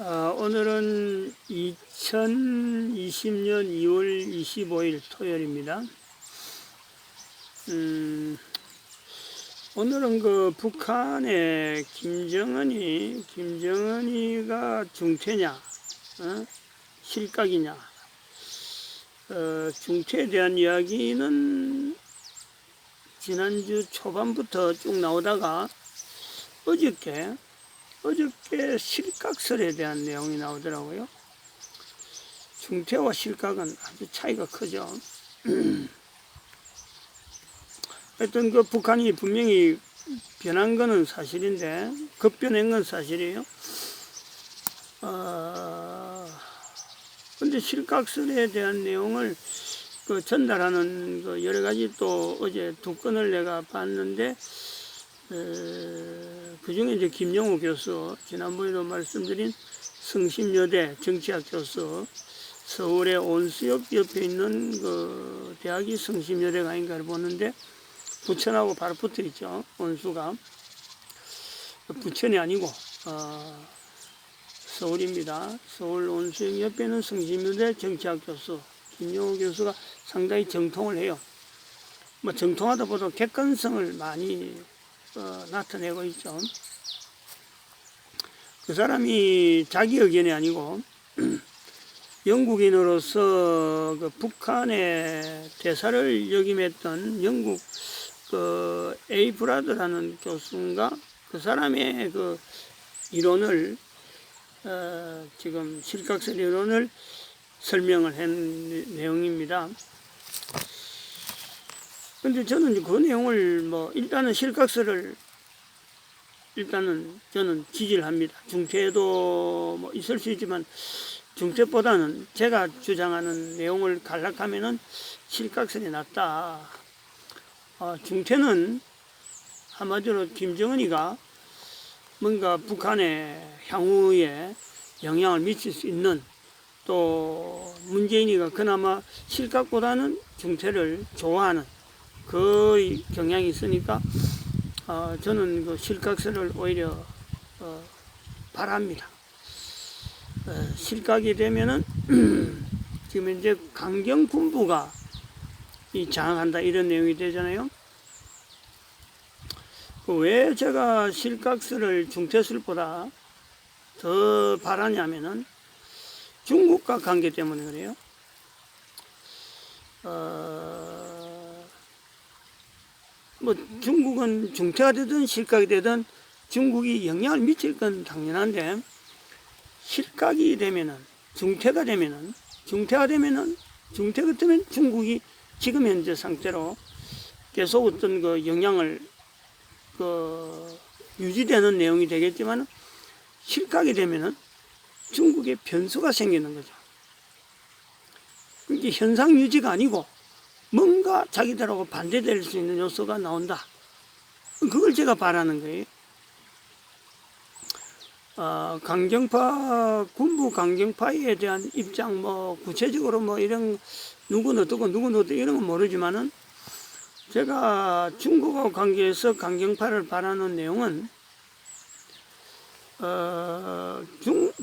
오늘은 2020년 2월 25일 토요일입니다. 오늘은 그 북한의 김정은이가 중퇴냐, 실각이냐, 중퇴에 대한 이야기는 지난주 초반부터 쭉 나오다가 어저께 실각설에 대한 내용이 나오더라고요. 중퇴와 실각은 아주 차이가 크죠. 하여튼 그 북한이 분명히 변한 거는 사실인데, 급변한 건 사실이에요. 근데 실각설에 대한 내용을 그 전달하는 그 여러 가지 또 어제 두 건을 내가 봤는데, 그 중에 이제 김영우 교수, 지난번에도 말씀드린 성심여대 정치학 교수, 서울의 온수역 옆에 있는 그 대학이 성심여대가 아닌가를 보는데, 부천하고 바로 붙어 있죠. 온수가. 부천이 아니고, 서울입니다. 서울 온수역 옆에는 성심여대 정치학 교수, 김영우 교수가 상당히 정통을 해요. 뭐 정통하다 보다 객관성을 많이 나타내고 있죠. 그 사람이 자기 의견이 아니고 영국인으로서 그 북한의 대사를 역임했던 영국 그 A 브라드라는 교수인가, 그 사람의 그 이론을 지금 실각설 이론을 설명을 한 내용입니다. 근데 저는 그 내용을 일단은 실각설을 저는 지지를 합니다. 중퇴도 있을 수 있지만 중퇴보다는 제가 주장하는 내용을 간략하면은 실각설이 낫다. 중퇴는 한마디로 김정은이가 뭔가 북한의 향후에 영향을 미칠 수 있는, 또 문재인이가 그나마 실각보다는 중퇴를 좋아하는 그 경향이 있으니까 저는 그 실각설을 오히려 바랍니다. 실각이 되면은 지금 이제 강경군부가 장악한다 이런 내용이 되잖아요. 왜 제가 실각설을 중퇴설보다 더 바라냐면은 중국과 관계 때문에 그래요. 중국은 중퇴가 되든 실각이 되든 중국이 영향을 미칠 건 당연한데, 실각이 되면은 중퇴가 되면 중국이 지금 현재 상태로 계속 어떤 그 영향을 유지되는 내용이 되겠지만, 실각이 되면은 중국에 변수가 생기는 거죠. 이게 현상 유지가 아니고 뭔가 자기들하고 반대될 수 있는 요소가 나온다. 그걸 제가 바라는 거예요. 군부 강경파에 대한 입장, 구체적으로 이런, 누구는 어떻고 이런 건 모르지만은, 제가 중국하고 관계에서 강경파를 바라는 내용은,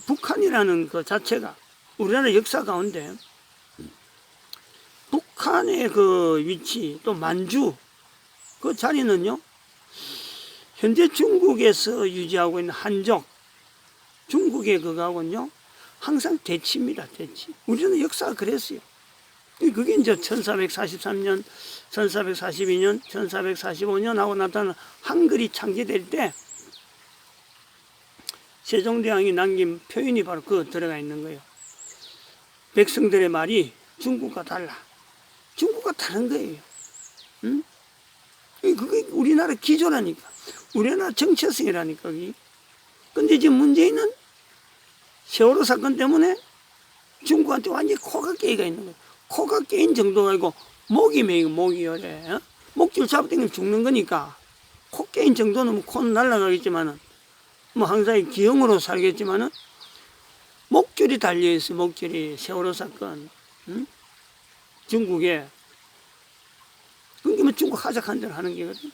북한이라는 그 자체가 우리나라 역사 가운데 북한의 그 위치, 또 만주 그 자리는요, 현재 중국에서 유지하고 있는 한족, 중국의 그거하고는요 항상 대치입니다. 대치. 우리는 역사가 그랬어요. 그게 이제 1443년, 1442년, 1445년 하고 나타나는 한글이 창제될 때 세종대왕이 남긴 표현이 바로 그 들어가 있는 거예요. 백성들의 말이 중국과 달라. 중국과 다른 거예요. 응? 그게 우리나라 기조라니까. 우리나라 정체성이라니까. 근데 지금 문제는 세월호 사건 때문에 중국한테 완전히 코가 깨이가 있는 거예요. 코가 깨인 정도가 아니고 목이 메이고 목이 열해. 목줄 잡아당기면 죽는 거니까. 코 깨인 정도는 코는 날아가겠지만은, 항상 기형으로 살겠지만은, 목줄이 달려있어요. 목줄이. 세월호 사건. 응? 중국에. 그러면 중국 하작한 대로 하는 게거든.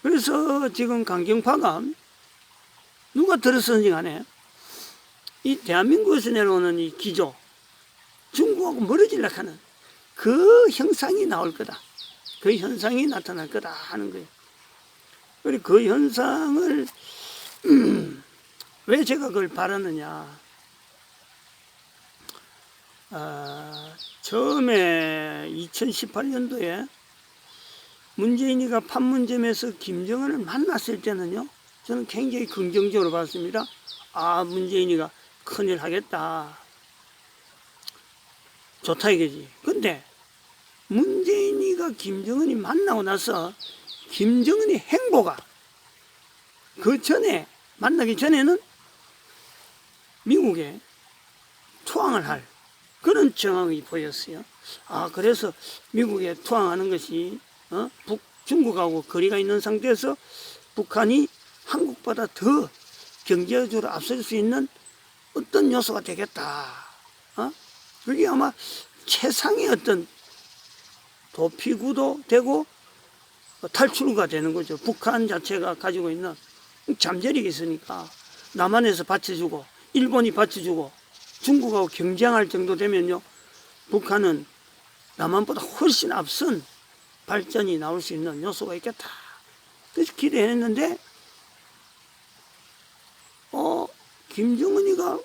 그래서 지금 강경파가 누가 들었는지 간에 이 대한민국에서 내려오는 이 기조, 중국하고 멀어지려고 하는 그 형상이 나올 거다. 그 현상이 나타날 거다 하는 거예요. 그리고 그 현상을 왜 제가 그걸 바라느냐. 처음에 2018년도에 문재인이가 판문점에서 김정은을 만났을 때는요, 저는 굉장히 긍정적으로 봤습니다. 문재인이가 큰일 하겠다. 좋다 이거지. 근데 문재인이가 김정은이 만나고 나서 김정은의 행보가 그 전에 만나기 전에는 미국에 투항을 할 그런 정황이 보였어요. 그래서 미국에 투항하는 것이 중국하고 거리가 있는 상태에서 북한이 한국보다 더 경제적으로 앞설 수 있는 어떤 요소가 되겠다. 그게 아마 최상의 어떤 도피구도 되고 탈출구가 되는 거죠. 북한 자체가 가지고 있는 잠재력이 있으니까 남한에서 받쳐주고 일본이 받쳐주고 중국하고 경쟁할 정도 되면요, 북한은 남한보다 훨씬 앞선 발전이 나올 수 있는 요소가 있겠다. 그래서 기대했는데 김정은이가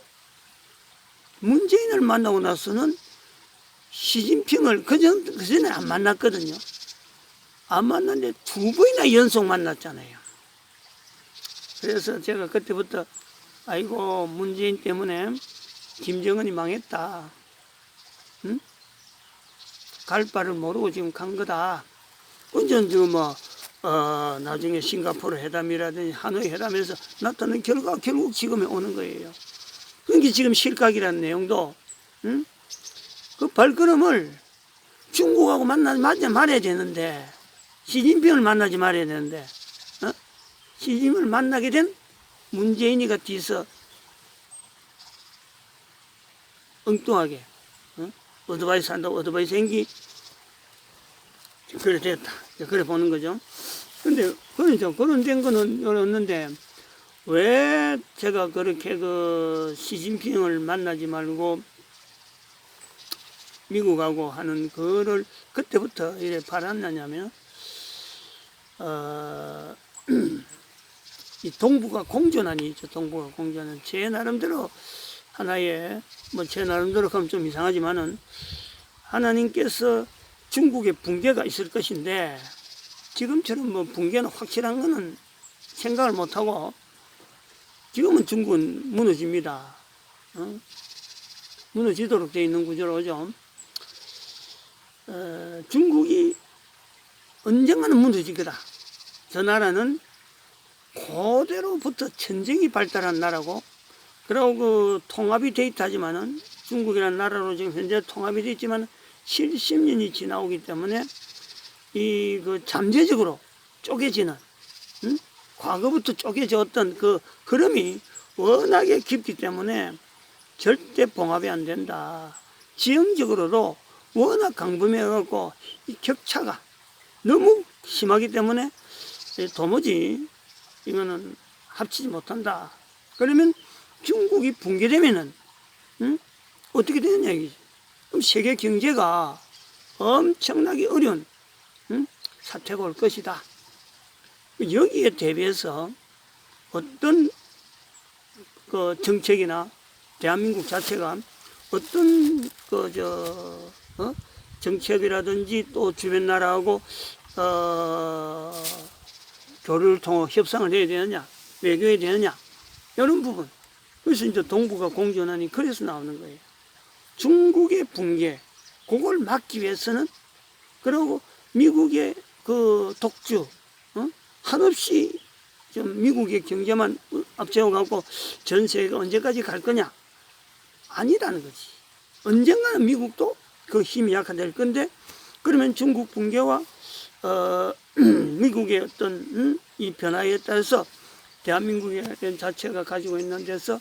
문재인을 만나고 나서는 시진핑을 그전에 안 만났거든요. 안 만났는데 2번이나 연속 만났잖아요. 그래서 제가 그때부터 아이고 문재인 때문에 김정은이 망했다. 응? 갈 바를 모르고 지금 간 거다. 언제 지금 나중에 싱가포르 회담이라든지 하노이 회담에서 나타난 결과가 결국 지금에 오는 거예요. 그게 지금 실각이라는 내용도, 응? 그 발걸음을 중국하고 만나지 말아야 되는데, 시진핑을 만나지 말아야 되는데, 시진핑을 만나게 된 문재인이가 뒤서 엉뚱하게 어드바이스 한다고 어드바이스 행기 그래 됐다. 그래 보는 거죠. 근데 그런 된 거는 없는데 왜 제가 그렇게 그 시진핑을 만나지 말고 미국하고 하는 그를 그때부터 이래 바랐느냐면 이 동북아 공존환이 있죠. 동북아 공존환. 제 나름대로 하나의 제 나름대로 하면 좀 이상하지만은 하나님께서 중국의 붕괴가 있을 것인데 지금처럼 붕괴는 확실한 거는 생각을 못하고 지금은 중국은 무너집니다. 무너지도록 되어 있는 구조로죠. 중국이 언젠가는 무너질 거다. 저 나라는 그대로부터 전쟁이 발달한 나라고, 그리고 그 통합이 돼 있다지만은 중국이라는 나라로 지금 현재 통합이 돼 있지만 70년이 지나오기 때문에 이 그 잠재적으로 쪼개지는, 과거부터 쪼개져 어떤 그 흐름이 워낙에 깊기 때문에 절대 봉합이 안 된다. 지형적으로도 워낙 강범해갖고 이 격차가 너무 심하기 때문에 도무지 이거는 합치지 못한다. 그러면 중국이 붕괴되면은 어떻게 되느냐 이거지. 그럼 세계 경제가 엄청나게 어려운 사태가 올 것이다. 여기에 대비해서 어떤 그 정책이나 대한민국 자체가 어떤 정책이라든지 또 주변 나라하고 교류를 통해 협상을 해야 되느냐, 외교해야 되느냐, 이런 부분. 그래서 이제 동북아 공존환이 그래서 나오는 거예요. 중국의 붕괴, 그걸 막기 위해서는, 그리고 미국의 그 독주, 한없이 좀 미국의 경제만 앞세워갖고 전 세계가 언제까지 갈 거냐? 아니라는 거지. 언젠가는 미국도 그 힘이 약화될 건데, 그러면 중국 붕괴와 미국의 어떤 이 변화에 따라서 대한민국의 자체가 가지고 있는 데서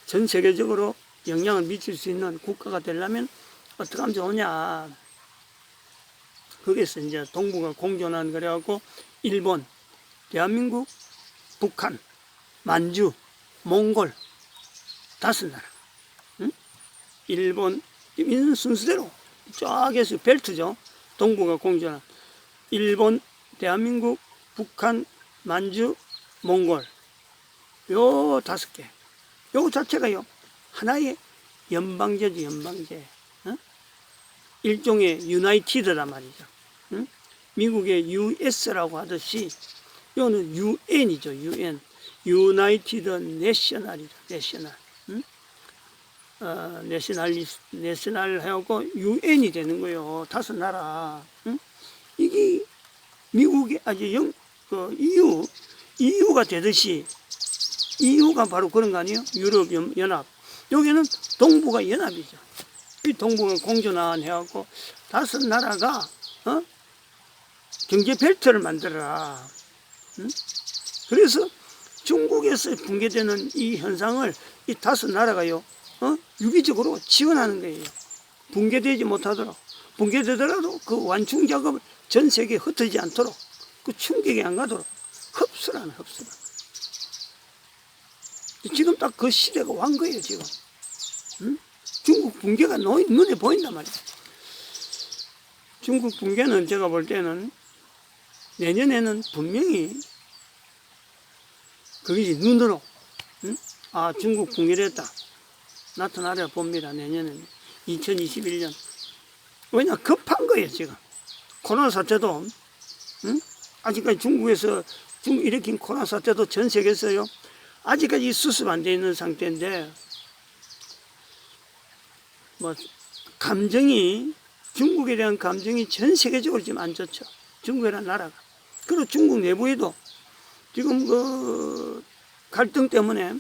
전 세계적으로 영향을 미칠 수 있는 국가가 되려면 어떻게 하면 좋으냐. 거기서 이제 동북아 공존환 그래갖고 일본, 대한민국, 북한, 만주 몽골, 5나라. 응? 일본, 있는 순서대로 쫙 해서 벨트죠. 동북아 공존한 일본, 대한민국, 북한, 만주, 몽골, 요 5개. 요 자체가요 하나의 연방제죠. 연방제. 어? 일종의 유나이티드란 말이죠. 응? 미국의 US라고 하듯이 요는 UN이죠. UN, 유나이티드 내셔널이죠. 내셔널. 응? 내셔널 하고 UN이 되는 거예요. 5나라. 응? 이게 미국의 아주 EU가 되듯이 EU가 바로 그런 거 아니에요? 유럽 연합. 여기는 동북아 연합이죠. 이 동북아 공존한 해갖고 5나라가 경제 벨트를 만들어라. 응? 그래서 중국에서 붕괴되는 이 현상을 이 5나라가요, 유기적으로 지원하는 거예요. 붕괴되지 못하도록. 붕괴되더라도 그 완충 작업을 전 세계에 흩어지지 않도록, 그 충격이 안 가도록 흡수를 하는. 지금 딱 그 시대가 완 거예요, 지금. 응? 중국 붕괴가 눈에 보인단 말이에요. 중국 붕괴는 제가 볼 때는 내년에는 분명히 그게 눈으로, 응? 아, 중국 붕괴됐다. 나타나려 봅니다, 내년에는. 2021년. 왜냐, 급한 거예요, 지금. 코로나 사태도, 응? 아직까지 중국에서 일으킨 코로나 사태도 전 세계에서요, 아직까지 수습 안 돼 있는 상태인데, 중국에 대한 감정이 전 세계적으로 지금 안 좋죠. 중국이라는 나라가. 그리고 중국 내부에도 지금 그 갈등 때문에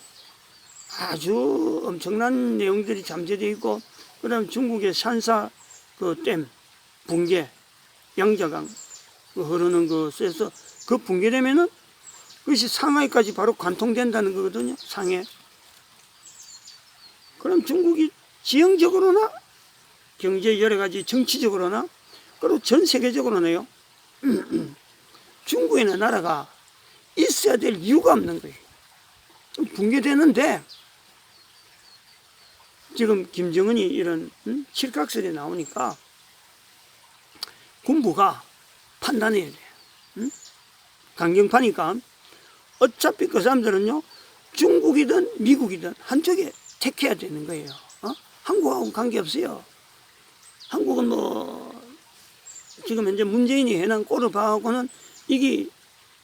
아주 엄청난 내용들이 잠재되어 있고, 그 다음에 중국의 산사 그 댐, 붕괴, 양자강 흐르는 것에서 그 붕괴되면은 그것이 상하이까지 바로 관통된다는 거거든요. 상해. 그럼 중국이 지형적으로나 경제 여러 가지 정치적으로나 그리고 전 세계적으로는요. 중국에는 나라가 있어야 될 이유가 없는 거예요. 붕괴되는데 지금 김정은이 이런 실각설이 나오니까 군부가 판단해야 돼요. 강경파니까 어차피 그 사람들은요, 중국이든 미국이든 한쪽에 택해야 되는 거예요. 한국하고는 관계없어요. 한국은 지금 현재 문재인이 해난 꼴을 봐갖고는 이게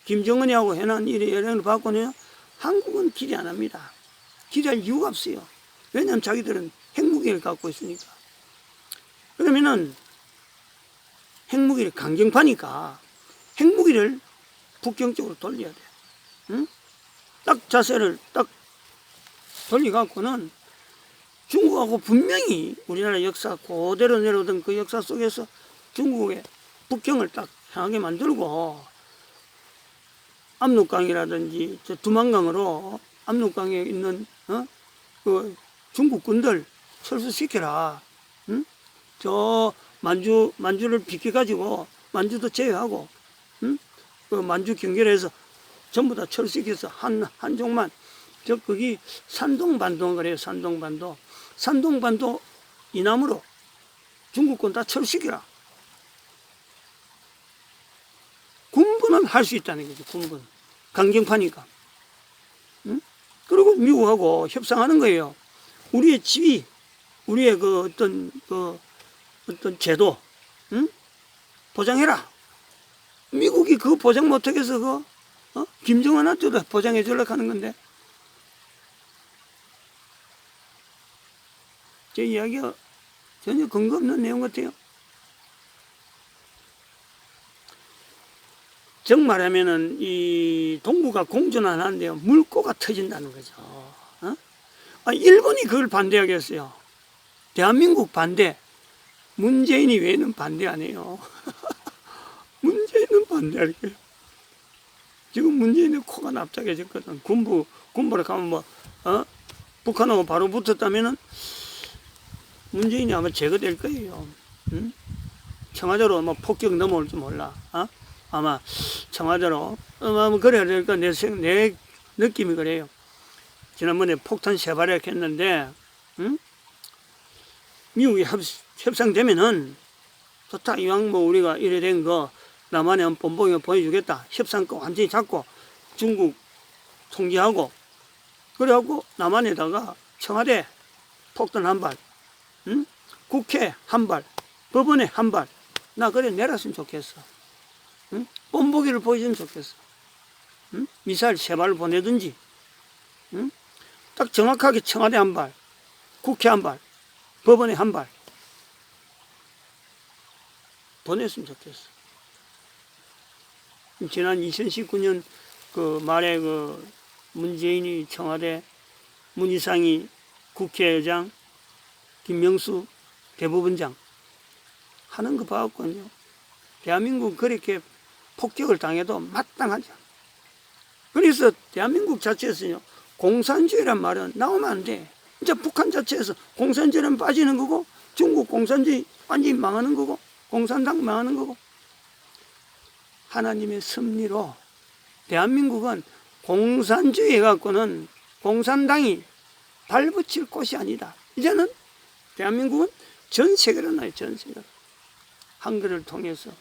김정은이하고 해난 일의 여행을 봐갖고는 한국은 기대 안 합니다. 기대할 이유가 없어요. 왜냐하면 자기들은 핵무기를 갖고 있으니까. 그러면은 핵무기를 강경파니까 핵무기를 북경 쪽으로 돌려야 돼요. 응? 딱 자세를 딱 돌려갖고는 중국하고 분명히 우리나라 역사 그대로 내려오던 그 역사 속에서 중국의 북경을 딱 향하게 만들고 압록강이라든지 저 두만강으로 압록강에 있는 그 중국군들 철수시켜라. 응? 저 만주를 비켜가지고 만주도 제외하고 그 만주 경계에서 전부 다 철수시켜서 한종만 거기 산동반도 그래요. 산동반도 이남으로 중국군 다 철수시켜라. 군부는 할 수 있다는 거죠. 군부는 강경파니까. 응? 그리고 미국하고 협상하는 거예요. 우리의 지위, 우리의 그 어떤 제도, 응? 보장해라. 미국이 그거 보장 못하게 해서 김정은한테도 보장해 주려고 하는 건데, 제 이야기가 전혀 근거 없는 내용 같아요. 정말하면은 이 동북아 공존 안 하는데요, 물꼬가 터진다는 거죠. 일본이 그걸 반대하겠어요. 대한민국 반대. 문재인이 외에는 반대 안 해요. 문재인은 반대할 거예요. 지금 문재인의 코가 납작해졌거든. 군부로 가면 북한하고 바로 붙었다면은 문재인이 아마 제거될 거예요. 응? 청와대로 폭격 넘어올지 몰라. 아마 청와대로 그래야 될까 내 느낌이 그래요. 지난번에 폭탄 3발을 했는데, 응? 미국이 협상되면은 좋다. 이왕 뭐 우리가 이래 된 거 남한에 본보기 보여주겠다. 협상권 완전히 잡고 중국 통제하고 그래갖고 남한에다가 청와대 폭탄 1발, 응? 국회 1발, 법원에 1발. 나 그래 내렸으면 좋겠어. 응? 본보기를 보여주면 좋겠어. 응? 미사일 3발을 보내든지, 응? 딱 정확하게 청와대 1발, 국회 1발, 법원에 1발 보냈으면 좋겠어. 지난 2019년 그 말에 그 문재인이 청와대, 문희상이 국회의장, 김명수 대법원장 하는 거 봐왔거든요. 대한민국 그렇게 폭격을 당해도 마땅하죠. 그래서 대한민국 자체에서요, 공산주의란 말은 나오면 안 돼. 이제 북한 자체에서 공산주의는 빠지는 거고, 중국 공산주의 완전히 망하는 거고, 공산당 망하는 거고, 하나님의 섭리로 대한민국은 공산주의 해갖고는 공산당이 발붙일 곳이 아니다. 이제는 대한민국은 전 세계로 나요, 전 세계로. 한글을 통해서.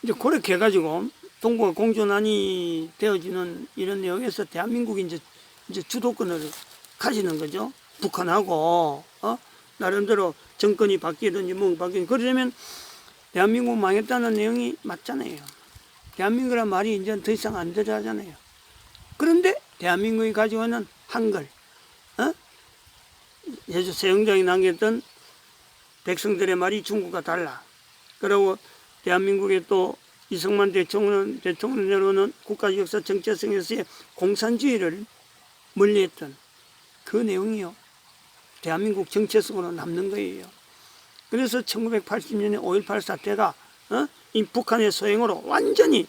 이제 그렇게 해가지고 동북아 공존한이 되어지는 이런 내용에서 대한민국이 이제 주도권을 가지는 거죠. 북한하고, 나름대로 정권이 바뀌든지 뭐 바뀌든지. 그러려면 대한민국 망했다는 내용이 맞잖아요. 대한민국이란 말이 이제 더 이상 안 들어가잖아요. 그런데 대한민국이 가지고 있는 한글, 예수 세영장이 남겼던 백성들의 말이 중국과 달라. 그리고 대한민국의 또 이승만 대통령 내려오는 국가 역사 정체성에서의 공산주의를 멀리했던 그 내용이요, 대한민국 정체성으로 남는 거예요. 그래서 1980년에 5.18 사태가 이 북한의 소행으로 완전히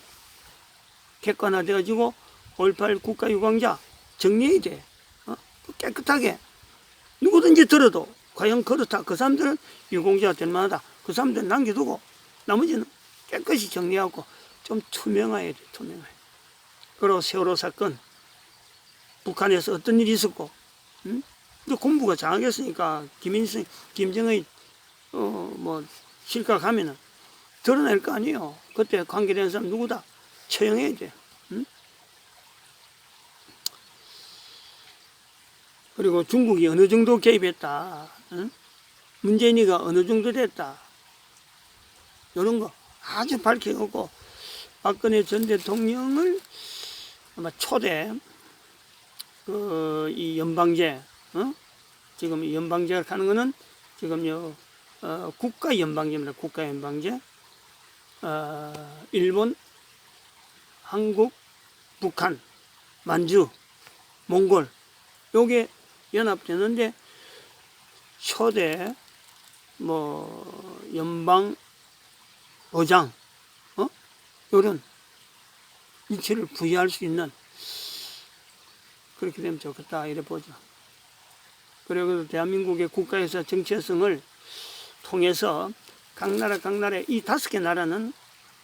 객관화되어지고 5.18 국가유공자 정리해야 돼. 깨끗하게 누구든지 들어도 과연 그렇다. 그 사람들은 유공자가 될 만하다. 그 사람들은 남겨두고 나머지는 깨끗이 정리하고 좀 투명해야 돼. 투명해. 그리고 세월호 사건, 북한에서 어떤 일이 있었고, 공부가 장악했으니까 김정의 뭐 실각하면은 드러낼 거 아니에요. 그때 관계된 사람 누구다 처형해야 돼. 그리고 중국이 어느 정도 개입했다, 문재인이가 어느 정도 됐다, 이런 거 아주 밝혀놓고 박근혜 전 대통령을 아마 초대 이 연방제, 지금 이 연방제가 하는 거는 지금요 국가 연방제입니다. 국가 연방제. 일본, 한국, 북한, 만주, 몽골 요게 연합되는데 초대 뭐 연방 의장, 이런 위치를 부여할 수 있는, 그렇게 되면 좋겠다 이래 보죠. 그리고 대한민국의 국가에서 정체성을 통해서 각 나라의 이 5개 나라는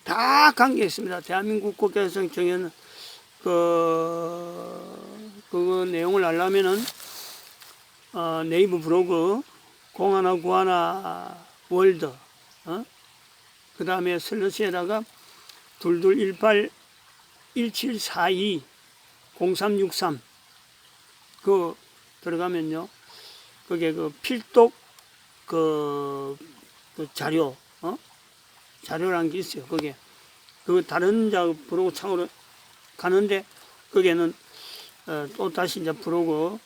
다 관계 있습니다. 대한민국 국가에서 정해는 그 내용을 알려면은 네이버 브로그 공하나 구하나 월드, 그 다음에 슬러시에다가 2218-1742-0363 그 들어가면요, 그게 그 필독 그 자료, 자료라는 게 있어요. 그게 그 다른 브로그 창으로 가는데 거기에는 또 다시 이제 브로그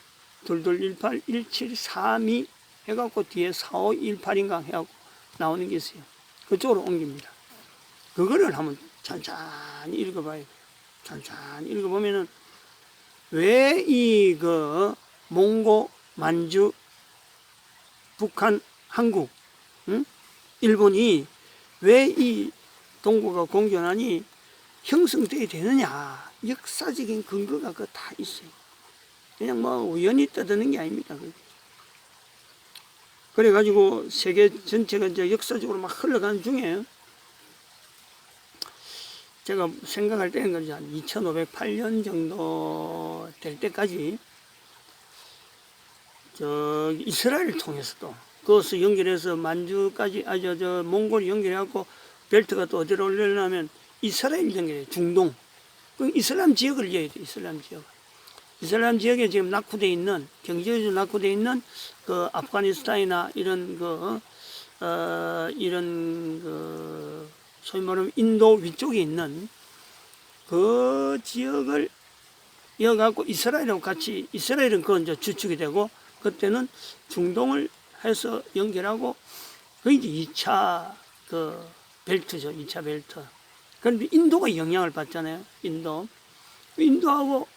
2218-1732 해갖고 뒤에 4518인가 해갖고 나오는 게 있어요. 그쪽으로 옮깁니다. 그거를 한번 천천히 읽어봐야 돼요. 천천히 읽어보면은 왜 이 몽고, 만주, 북한, 한국, 일본이 왜 이 동북아 공존한이 형성되어야 되느냐, 역사적인 근거가 그 다 있어요. 그냥 뭐 우연히 떠드는 게 아닙니다. 그래가지고 세계 전체가 이제 역사적으로 막 흘러가는 중에 제가 생각할 때는 그냥 한 2508년 정도 될 때까지 저 이스라엘을 통해서도 그것을 연결해서 만주까지 저 몽골 연결해갖고 벨트가 또 어디로 올려냐면 이스라엘 연결해 중동 그 이슬람 지역을 이어야 돼. 이슬람 지역. 이슬람 지역에 지금 낙후되어 있는 경제적으로 낙후되어 있는 그 아프가니스탄이나 이런 이런 소위 말하면 인도 위쪽에 있는 그 지역을 이어갖고 이스라엘하고 같이 이스라엘은 그건 이제 주축이 되고 그때는 중동을 해서 연결하고 그 이제 2차 그 벨트죠. 2차 벨트. 그런데 인도가 영향을 받잖아요. 인도하고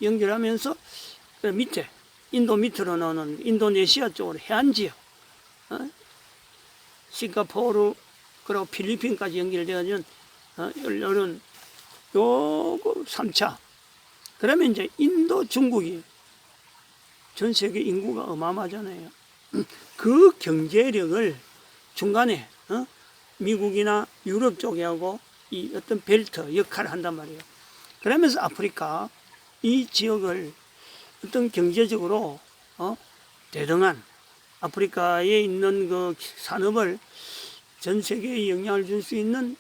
연결하면서 밑에 인도 밑으로 나오는 인도네시아 쪽으로 해안 지역, 싱가포르 그리고 필리핀까지 연결되어진 이런 요거 3차. 그러면 이제 인도 중국이 전 세계 인구가 어마어마하잖아요. 그 경제력을 중간에 미국이나 유럽 쪽에 하고 이 어떤 벨트 역할을 한단 말이에요. 그러면서 아프리카 이 지역을 어떤 경제적으로 대등한 아프리카에 있는 그 산업을 전 세계에 영향을 줄 수 있는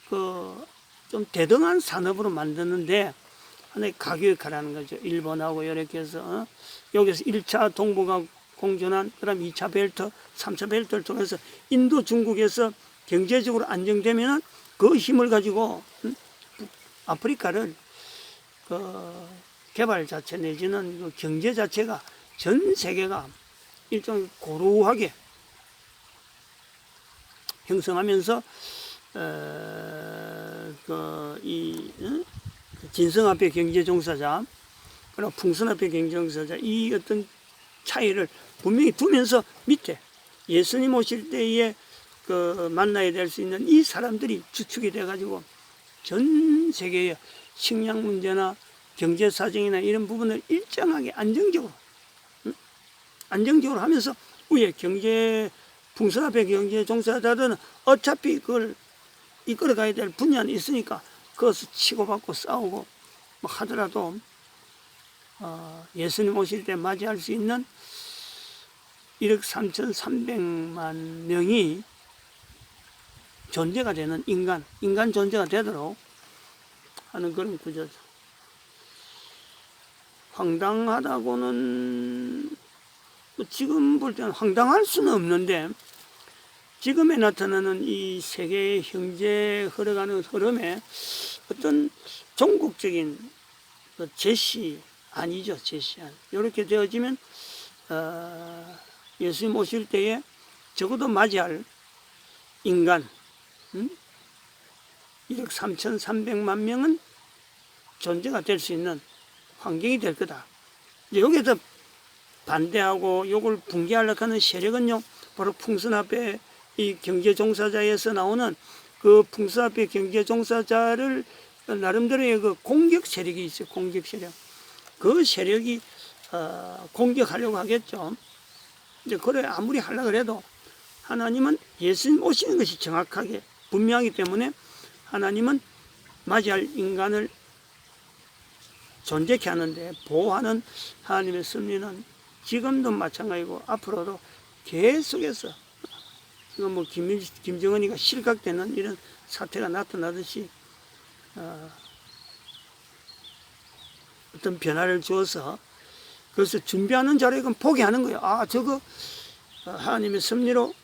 그 좀 대등한 산업으로 만드는데 하나의 가격화라는 거죠. 일본하고 이렇게 해서 여기서 1차 동북아 공존한 그다음 2차 벨트, 3차 벨트를 통해서 인도 중국에서 경제적으로 안정되면 그 힘을 가지고 아프리카를 그 개발 자체 내지는 그 경제 자체가 전 세계가 일종의 고루하게 형성하면서 진성합의 경제 종사자, 그리고 풍선합의 경제 종사자 이 어떤 차이를 분명히 두면서 밑에 예수님 오실 때에 그 만나야 될 수 있는 이 사람들이 주축이 돼가지고 전 세계의 식량 문제나 경제 사정이나 이런 부분을 일정하게 안정적으로 하면서 위에 경제 풍선합의 경제 종사자들은 어차피 그걸 이끌어 가야 될 분야는 있으니까 그것을 치고받고 싸우고 뭐 하더라도 예수님 오실 때 맞이할 수 있는 1억 3,300만 명이 존재가 되는 인간 존재가 되도록 하는 그런 구조죠. 황당하다고는 지금 볼 때는 황당할 수는 없는데 지금에 나타나는 이 세계의 경제 흘러가는 흐름에 어떤 종국적인 제시 아니죠. 제시안 이렇게 되어지면 예수님 오실 때에 적어도 맞이할 인간 1억 3,300만 명은 존재가 될 수 있는 환경이 될 거다. 여기서 반대하고 이걸 붕괴하려고 하는 세력은요, 바로 풍선합의 이 경제 종사자에서 나오는 그 풍선합의 경제 종사자를 나름대로의 그 공격 세력이 있어요. 공격 세력. 그 세력이 공격하려고 하겠죠. 이제 그래 아무리 하려고 해도 하나님은 예수님 오시는 것이 정확하게 분명하기 때문에 하나님은 맞이할 인간을 존재케 하는데 보호하는 하나님의 섭리는 지금도 마찬가지고 앞으로도 계속해서 지금 뭐 김정은이가 실각되는 이런 사태가 나타나듯이 어떤 변화를 주어서 그래서 준비하는 자료는 포기하는 거예요. 저거 하나님의 섭리로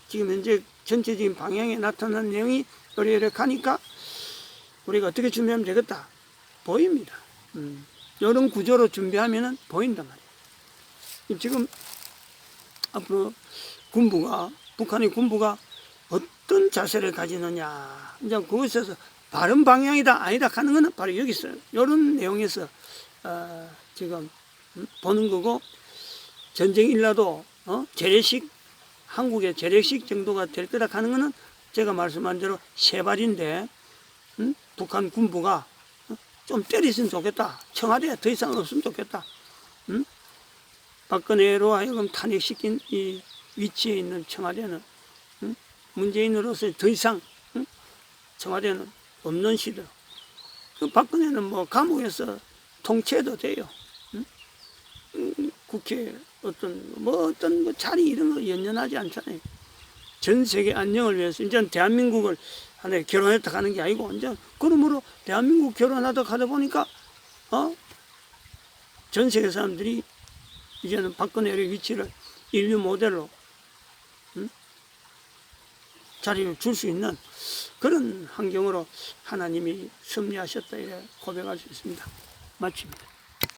지금 현재 전체적인 방향에 나타난 내용이 이렇게 가니까 우리가 어떻게 준비하면 되겠다 보입니다. 이런 구조로 준비하면 보인단 말이에요. 지금 앞으로 북한의 군부가 어떤 자세를 가지느냐, 이제 그것에서 바른 방향이다 아니다 하는 것은 바로 여기 있어요. 이런 내용에서 지금 보는 거고, 전쟁이 일라도 재래식 한국의 재래식 정도가 될 거다 하는 것은 제가 말씀한 대로 세발인데 북한 군부가 좀 때리시면 좋겠다. 청와대에 더 이상 없으면 좋겠다. 박근혜로 하여금 탄핵시킨 이 위치에 있는 청와대는 문재인으로서 더 이상 청와대는 없는 시대. 그 박근혜는 뭐 감옥에서 통치해도 돼요. 응? 국회 어떤 뭐 자리 이런 거 연연하지 않잖아요. 전 세계 안녕을 위해서 이제 대한민국을 하나 결혼했다 가는 게 아니고 이제 그러므로 대한민국 결혼하다 가다 보니까 전 세계 사람들이 이제는 박근혜의 위치를 인류 모델로 자리를 줄 수 있는 그런 환경으로 하나님이 섭리하셨다 이래 고백할 수 있습니다. 마칩니다.